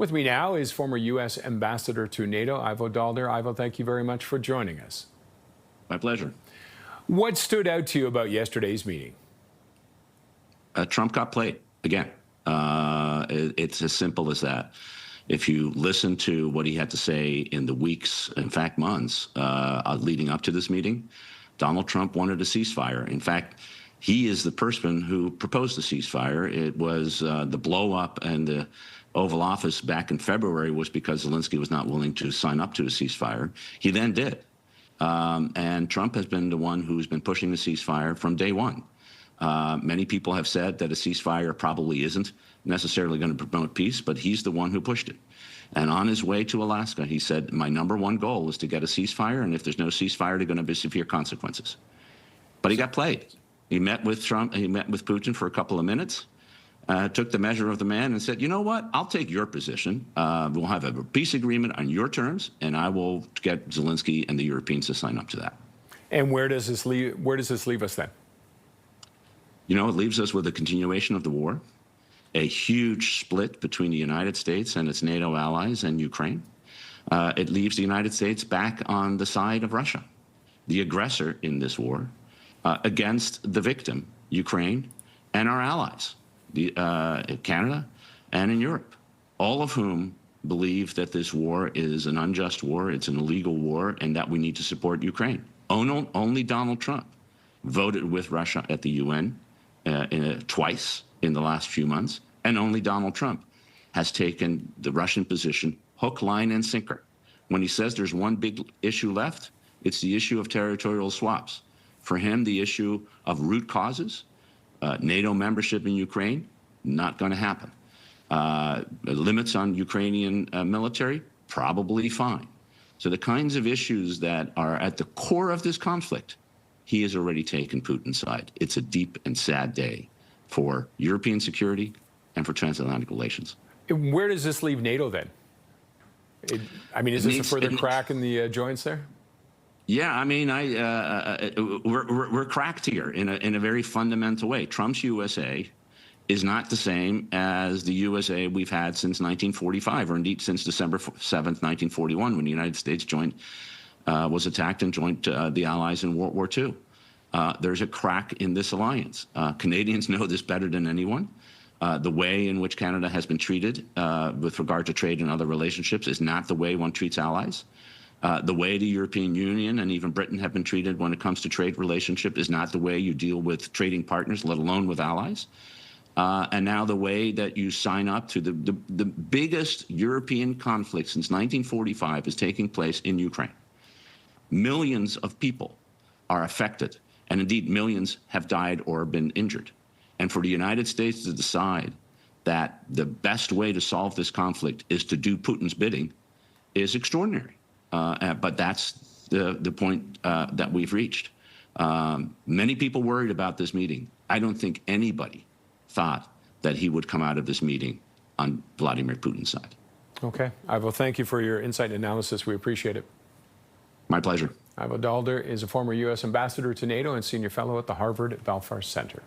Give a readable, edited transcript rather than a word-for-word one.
With me now is former U.S. Ambassador to NATO, Ivo Daalder. Ivo, thank you very much for joining us. My pleasure. What stood out to you about yesterday's meeting? Trump got played again. It's as simple as that. If you listen to what he had to say in the weeks, in fact months, leading up to this meeting, Donald Trump wanted a ceasefire. In fact, he is the person who proposed the ceasefire. It was the blow up and the Oval Office back in February was because Zelensky was not willing to sign up to a ceasefire. He then did. And Trump has been the one who's been pushing the ceasefire from day one. Many people have said that a ceasefire probably isn't necessarily going to promote peace, but he's the one who pushed it. And on his way to Alaska, he said, my #1 goal is to get a ceasefire, and if there's no ceasefire, there are going to be severe consequences. But he got played. He met with Trump, he met with Putin for a couple of minutes, took the measure of the man and said, you know what, I'll take your position. We'll have a peace agreement on your terms, and I will get Zelensky and the Europeans to sign up to that. And where does this leave us then? You know, it leaves us with a continuation of the war, a huge split between the United States and its NATO allies and Ukraine. It leaves the United States back on the side of Russia, the aggressor in this war, against the victim, Ukraine, and our allies, Canada and in Europe, all of whom believe that this war is an unjust war, it's an illegal war, and that we need to support Ukraine. Only Donald Trump voted with Russia at the UN twice in the last few months, and only Donald Trump has taken the Russian position hook, line, and sinker. When he says there's one big issue left, it's the issue of territorial swaps. For him, the issue of root causes, NATO membership in Ukraine, not going to happen. Limits on Ukrainian military, probably fine. So the kinds of issues that are at the core of this conflict, he has already taken Putin's side. It's a deep and sad day for European security and for transatlantic relations. Where does this leave NATO then? I mean, is this a further crack in the joints there? Yeah, I mean, we're cracked here in a very fundamental way. Trump's USA is not the same as the USA we've had since 1945, or indeed since December 7th, 1941, when the United States was attacked and joined the Allies in World War II. There's a crack in this alliance. Canadians know this better than anyone. The way in which Canada has been treated with regard to trade and other relationships is not the way one treats allies. The way the European Union and even Britain have been treated when it comes to trade relationship is not the way you deal with trading partners, let alone with allies. And now the way that you sign up to the biggest European conflict since 1945 is taking place in Ukraine. Millions of people are affected, and indeed millions have died or been injured. And for the United States to decide that the best way to solve this conflict is to do Putin's bidding is extraordinary. But that's the point that we've reached. Many people worried about this meeting. I don't think anybody thought that he would come out of this meeting on Vladimir Putin's side. Okay. Ivo, thank you for your insight and analysis. We appreciate it. My pleasure. Ivo Daalder is a former U.S. Ambassador to NATO and Senior Fellow at the Harvard Belfer Center.